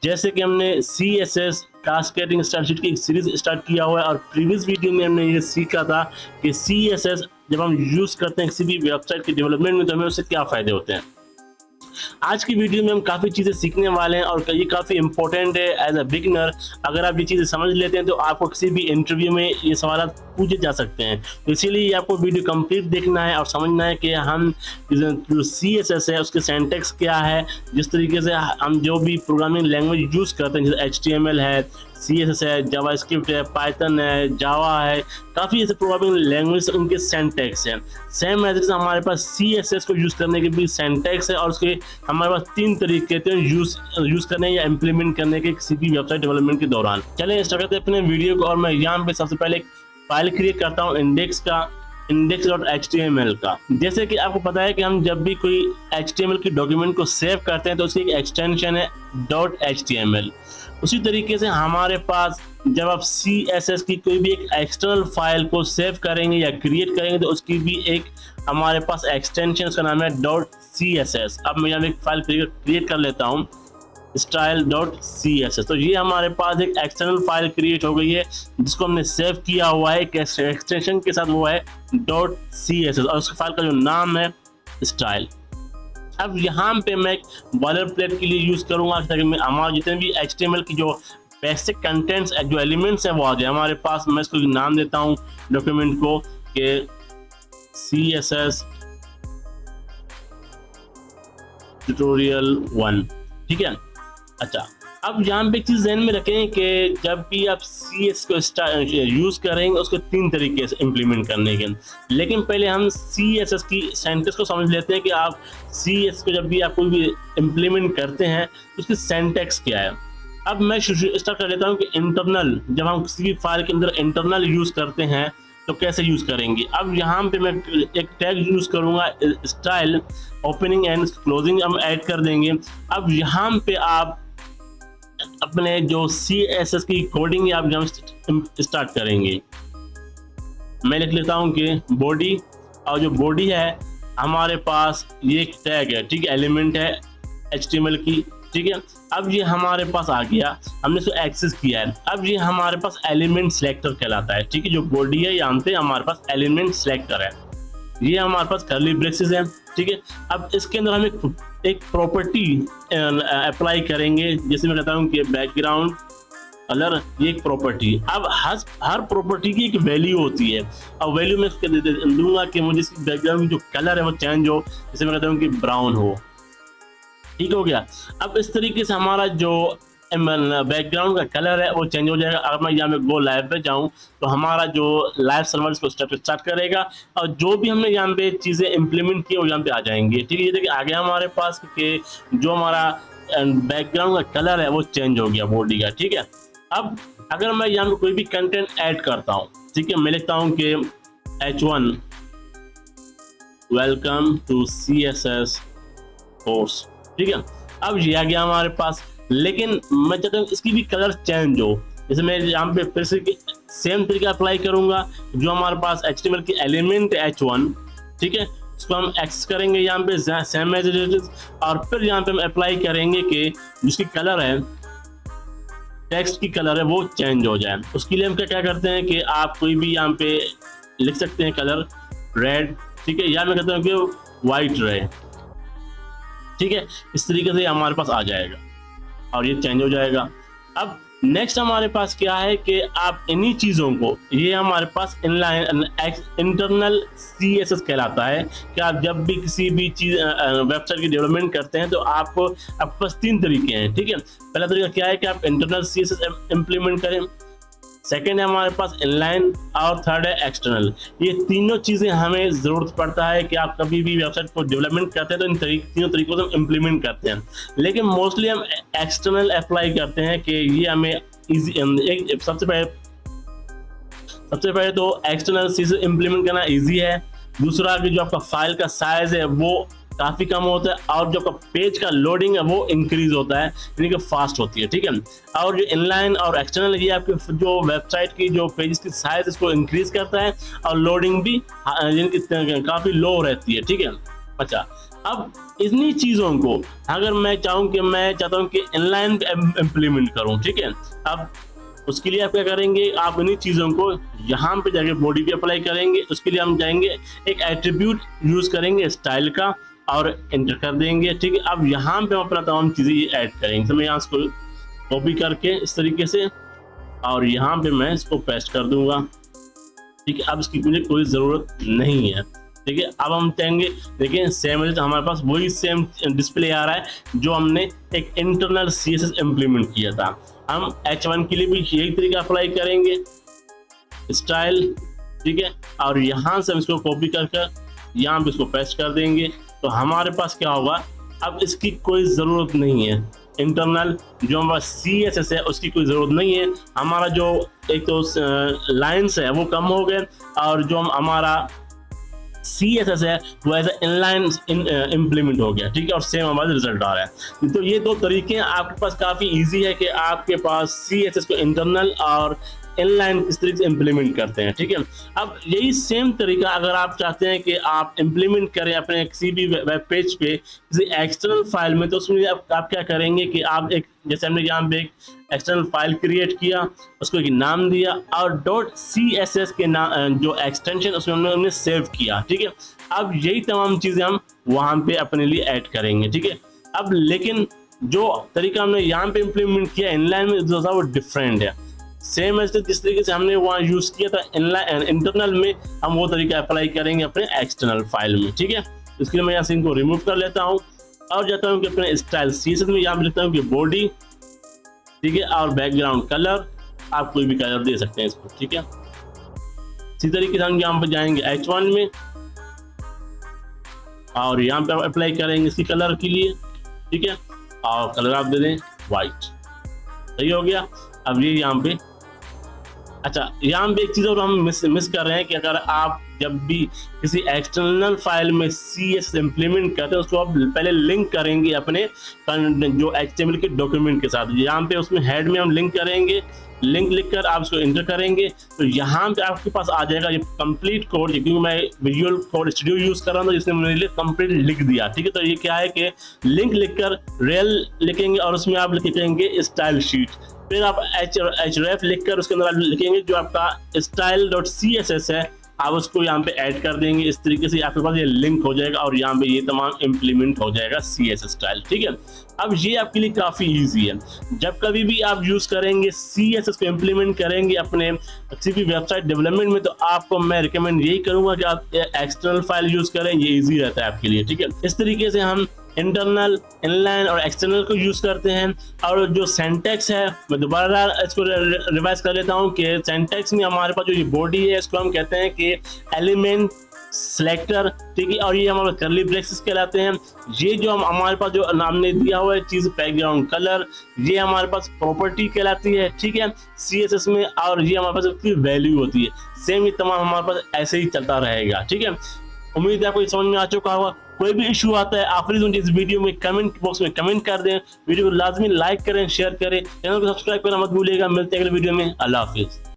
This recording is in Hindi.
जैसे कि हमने CSS कास्केडिंग स्टाइल शीट की एक सीरीज स्टार्ट किया हुआ है और प्रीवियस वीडियो में हमने ये सीखा था कि CSS जब हम यूज़ करते हैं किसी भी वेबसाइट के डेवलपमेंट में तो हमें उससे क्या फ़ायदे होते हैं। आज की वीडियो में हम काफ़ी चीज़ें सीखने वाले हैं और ये काफ़ी इंपॉर्टेंट है एज अ बिगिनर। अगर आप ये चीज़ें समझ लेते हैं तो आपको किसी भी इंटरव्यू में ये सवाल पूछे जा सकते हैं। तो इसीलिए आपको वीडियो कंप्लीट देखना है और समझना है कि हम जो CSS है उसके सिंटैक्स क्या है, जिस तरीके से हम जो भी प्रोग्रामिंग लैंग्वेज यूज़ करते हैं जैसे HTML है, CSS है, जावास्क्रिप्ट है, पाइथन है, जावा है, काफ़ी ऐसे प्रोग्रामिंग लैंग्वेज उनके सिंटैक्स हैं। सेम एज हमारे पास CSS को यूज़ करने के भी सिंटैक्स है और उसके हमारे पास 3 तरीके थे यूज़ करने या इम्प्लीमेंट करने के किसी भी वेबसाइट डेवलपमेंट के दौरान। चलें स्टार्ट करते हैं अपने वीडियो को और मैं यहाँ पे सबसे पहले एक फाइल क्रिएट करता हूँ index.html का। जैसे कि आपको पता है कि हम जब भी कोई HTML की डॉक्यूमेंट को सेव करते हैं तो उसकी एक एक्सटेंशन है .html। उसी तरीके से हमारे पास जब आप CSS की कोई भी एक एक्सटर्नल फाइल को सेव करेंगे या क्रिएट करेंगे तो उसकी भी एक हमारे पास एक्सटेंशन, उसका नाम है .css। अब मैं यहाँ एक फाइल क्रिएट कर लेता हूँ style.css। तो ये हमारे पास एक एक्सटर्नल फाइल क्रिएट हो गई है जिसको हमने सेव किया हुआ है एक एक्सटेंशन के साथ, वो है .css और उस फाइल का जो नाम है स्टाइल। अब यहाँ पे मैं बॉलर प्लेट के लिए यूज़ करूँगा ताकि मैं हमारे जितने भी HTML की जो बेसिक कंटेंट्स जो एलिमेंट्स हैं वो आ जाए हमारे पास। मैं इसको नाम देता हूँ डॉक्यूमेंट को कि CSS ट्यूटोरियल 1, ठीक है। अच्छा, अब यहाँ पे एक चीज़ ध्यान में रखें कि जब भी आप CSS को यूज़ करेंगे उसको 3 तरीके से इम्प्लीमेंट करने के, लेकिन पहले हम CSS की सिंटैक्स को समझ लेते हैं कि आप CSS को जब भी आप कोई भी इम्प्लीमेंट करते हैं तो उसकी सिंटैक्स क्या है। अब मैं स्टार्ट कर लेता हूँ कि इंटरनल, जब हम किसी भी फाइल के अंदर इंटरनल यूज़ करते हैं तो कैसे यूज़ करेंगे। अब यहाँ पे मैं एक टैग यूज़ करूँगा स्टाइल, ओपनिंग एंड क्लोजिंग हम ऐड कर देंगे। अब यहाँ पे आप अपने जो CSS की कोडिंग आप जब स्टार्ट करेंगे, मैं लिख लेता हूँ कि बॉडी, और जो बॉडी है हमारे पास ये एक टैग है, ठीक है, एलिमेंट है HTML की, ठीक है। अब ये हमारे पास आ गया, हमने इसको एक्सेस किया है। अब ये हमारे पास एलिमेंट सिलेक्टर कहलाता है, ठीक है। जो बॉडी है यहाँ पे हमारे पास एलिमेंट सिलेक्टर है, ये हमारे पास कर्ली ब्रेसेस है, ठीक है। अब इसके अंदर हम एक प्रॉपर्टी अप्लाई करेंगे, जैसे मैं कहता हूँ कि बैकग्राउंड कलर, ये एक प्रॉपर्टी। अब हर प्रॉपर्टी की एक वैल्यू होती है और वैल्यू में दूंगा कि मुझे इसकी बैकग्राउंड जो कलर है वो चेंज हो, जैसे मैं कहता हूँ कि ब्राउन हो, ठीक हो गया। अब इस तरीके से हमारा जो बैकग्राउंड का कलर है वो चेंज हो जाएगा। अगर मैं यहाँ पे गो लाइव पे जाऊँ तो हमारा जो लाइव सर्वर इसको स्टार्ट करेगा और जो भी हमने यहाँ पे चीज़ें इम्प्लीमेंट की वो यहाँ पे आ जाएंगी, ठीक है। ये देखिए आ गया हमारे पास कि जो हमारा बैकग्राउंड का कलर है वो चेंज हो गया बॉडी का, ठीक है। अब अगर मैं यहाँ पे कोई भी कंटेंट ऐड करता हूँ, ठीक है, मैं लिखता हूँ कि H1 welcome to CSS course, ठीक है। अब ये आ गया हमारे पास, लेकिन मैं चाहता हूँ इसकी भी कलर चेंज हो। जैसे मैं यहाँ पे फिर से सेम तरीका अप्लाई करूँगा, जो हमारे पास HTML की एलिमेंट H1, ठीक है, इसको हम एक्सेस करेंगे यहाँ पे सेम एज इट इज, और फिर यहाँ पे हम अप्लाई करेंगे कि जिसकी कलर है, टेक्स्ट की कलर है, वो चेंज हो जाए। उसके लिए हम क्या करते हैं कि आप कोई भी यहाँ पे लिख सकते हैं कलर रेड, ठीक है, या मैं कहता हूँ कि वाइट रहे, ठीक है। इस तरीके से हमारे पास आ जाएगा और ये चेंज हो जाएगा। अब नेक्स्ट हमारे पास क्या है कि आप इन्हीं चीज़ों को, ये हमारे पास इनलाइन इंटरनल CSS कहलाता है कि आप जब भी किसी भी चीज़ वेबसाइट की डेवलपमेंट करते हैं तो आपके पास 3 तरीके हैं, ठीक है। पहला तरीका क्या है कि आप इंटरनल CSS इम्प्लीमेंट करें, सेकेंड है हमारे पास इनलाइन और थर्ड है एक्सटर्नल। ये तीनों चीज़ें हमें ज़रूरत पड़ता है कि आप कभी भी वेबसाइट को डेवलपमेंट करते हैं तो इन तीनों तरीकों से हम इम्प्लीमेंट करते हैं, लेकिन मोस्टली हम एक्सटर्नल अप्लाई करते हैं कि ये हमें ईजी, सबसे पहले तो एक्सटर्नल चीज़ें इम्प्लीमेंट करना ईजी है। दूसरा कि जो आपका फाइल का साइज़ है वो काफ़ी कम होता है और जो पेज का लोडिंग है वो इंक्रीज होता है, यानी कि फास्ट होती है, ठीक है। और जो इनलाइन और एक्सटर्नल ये आपके जो वेबसाइट की जो पेज की साइज इसको इंक्रीज करता है और लोडिंग भी यानी कि काफ़ी लो रहती है, ठीक है। अच्छा, अब इन्हीं चीज़ों को अगर मैं चाहता हूँ कि इनलाइन इम्प्लीमेंट करूँ, ठीक है। अब उसके लिए आप क्या करेंगे, आप इन्हीं चीज़ों को यहाँ पे जाके बॉडी पे अप्लाई करेंगे। उसके लिए हम जाएंगे एक एट्रीब्यूट यूज़ करेंगे स्टाइल का और एंटर कर देंगे, ठीक है। अब यहाँ पे हम अपना तमाम चीज़ें ऐड करेंगे। तो मैं यहाँ इसको कॉपी करके इस तरीके से और यहाँ पे मैं इसको पेस्ट कर दूंगा, ठीक है। अब इसकी मुझे कोई ज़रूरत नहीं है, ठीक है। अब हम चाहेंगे, देखिए सेम रिजल्ट हमारे पास वही सेम डिस्प्ले आ रहा है जो हमने एक इंटरनल CSS इम्प्लीमेंट किया था। हम H1 के लिए भी यही तरीका अप्लाई करेंगे, स्टाइल, ठीक है। और यहाँ से हम इसको कॉपी कर यहाँ पे इसको पेस्ट कर देंगे। तो हमारे पास क्या होगा, अब इसकी कोई ज़रूरत नहीं है, इंटरनल जो हमारा CSS है उसकी कोई ज़रूरत नहीं है। हमारा जो एक तो लाइन्स है वो कम हो गए और जो हमारा CSS है वो एज इनलाइन इम्प्लीमेंट हो गया, ठीक है। और सेम हमारा रिजल्ट आ रहा है। तो ये दो तरीके हैं आपके पास, काफ़ी इजी है कि आपके पास CSS को इंटरनल और इनलाइन किस तरीके से इम्प्लीमेंट करते हैं, ठीक है। अब यही सेम तरीका अगर आप चाहते हैं कि आप इम्प्लीमेंट करें अपने किसी भी वेब पेज पे किसी एक्सटर्नल फाइल में, तो उसमें आप क्या करेंगे कि आप एक, जैसे हमने यहाँ पे एक एक्सटर्नल फाइल क्रिएट किया, उसको एक नाम दिया और .css के नाम जो एक्सटेंशन उसमें हमने सेव किया, ठीक है। अब यही तमाम चीज़ें हम वहाँ पे अपने लिए ऐड करेंगे, ठीक है। अब लेकिन जो तरीका हमने यहाँ पे इम्प्लीमेंट किया इनलाइन में जो था वो डिफरेंट है। सेम ऐसे जिस तरीके से हमने वहाँ यूज़ किया था इनलाइन इंटरनल में, हम वो तरीका अप्लाई करेंगे अपने एक्सटर्नल फाइल में, ठीक है। इसके लिए मैं यहाँ से इनको रिमूव कर लेता हूँ और जाता हूँ कि अपने स्टाइल CSS में यहाँ पे लिखता हूँ कि बॉडी, ठीक है, और बैकग्राउंड कलर, आप कोई भी कलर दे सकते हैं इसको, ठीक है। इसी तरीके से हम यहाँ पर जाएंगे H1 में और यहाँ पे अप्लाई करेंगे इसी कलर के लिए, ठीक है। और कलर आप दे दें वाइट, सही हो गया। अब ये यहाँ पे, अच्छा यहाँ पे एक चीज़ और हम मिस कर रहे हैं कि अगर आप जब भी किसी एक्सटर्नल फाइल में CSS इम्प्लीमेंट करते हैं उसको आप पहले लिंक करेंगे अपने जो HTML के डॉक्यूमेंट के साथ। यहाँ पे उसमें हेड में हम लिंक करेंगे, लिंक लिखकर आप उसको इंटर करेंगे तो यहाँ पे आपके पास आ जाएगा ये कंप्लीट कोड, क्योंकि मैं विजुअल कोड स्टूडियो यूज़ कर रहा हूँ जिसने मेरे लिए कंप्लीट लिख दिया, ठीक है। तो ये क्या है कि लिंक लिखकर रियल लिखेंगे और उसमें आप लिखेंगे स्टाइल शीट, फिर आप href लिखकर उसके अंदर लिखेंगे जो आपका style.css है, आप उसको यहाँ पे ऐड कर देंगे। इस तरीके से आपके पास ये लिंक हो जाएगा और यहाँ पे ये तमाम इम्प्लीमेंट हो जाएगा CSS स्टाइल, ठीक है। अब ये आपके लिए काफ़ी इजी है। जब कभी भी आप यूज़ करेंगे CSS को इम्प्लीमेंट करेंगे अपने किसी भी वेबसाइट डेवलपमेंट में, तो आपको मैं रिकमेंड यही करूँगा कि आप एक्सटर्नल फाइल यूज़ करें, ये ईजी रहता है आपके लिए, ठीक है। इस तरीके से हम इंटरनल, इनलाइन और एक्सटर्नल को यूज़ करते हैं। और जो सिंटैक्स है, मैं दोबारा इसको रिवाइज कर लेता हूँ कि सिंटैक्स में हमारे पास जो ये बॉडी है इसको हम कहते हैं कि एलिमेंट सेलेक्टर, ठीक है। और ये हमारे कर्ली ब्रेसेस कहलाते हैं। ये जो हमारे पास जो नाम ने दिया हुआ है चीज़ बैकग्राउंड कलर, ये हमारे पास प्रॉपर्टी कहलाती है, ठीक है, CSS में। और ये हमारे पास उसकी वैल्यू होती है। सेम ये तमाम हमारे पास ऐसे ही चलता रहेगा, ठीक है। उम्मीद है आपको समझ में आ चुका होगा। कोई भी इशू आता है आप प्लीज इस वीडियो में कमेंट बॉक्स में कमेंट कर दें। वीडियो को लाजमी लाइक करें, शेयर करें, चैनल को सब्सक्राइब करना मत भूलिएगा। मिलते हैं अगले वीडियो में। अल्लाह हाफिज़।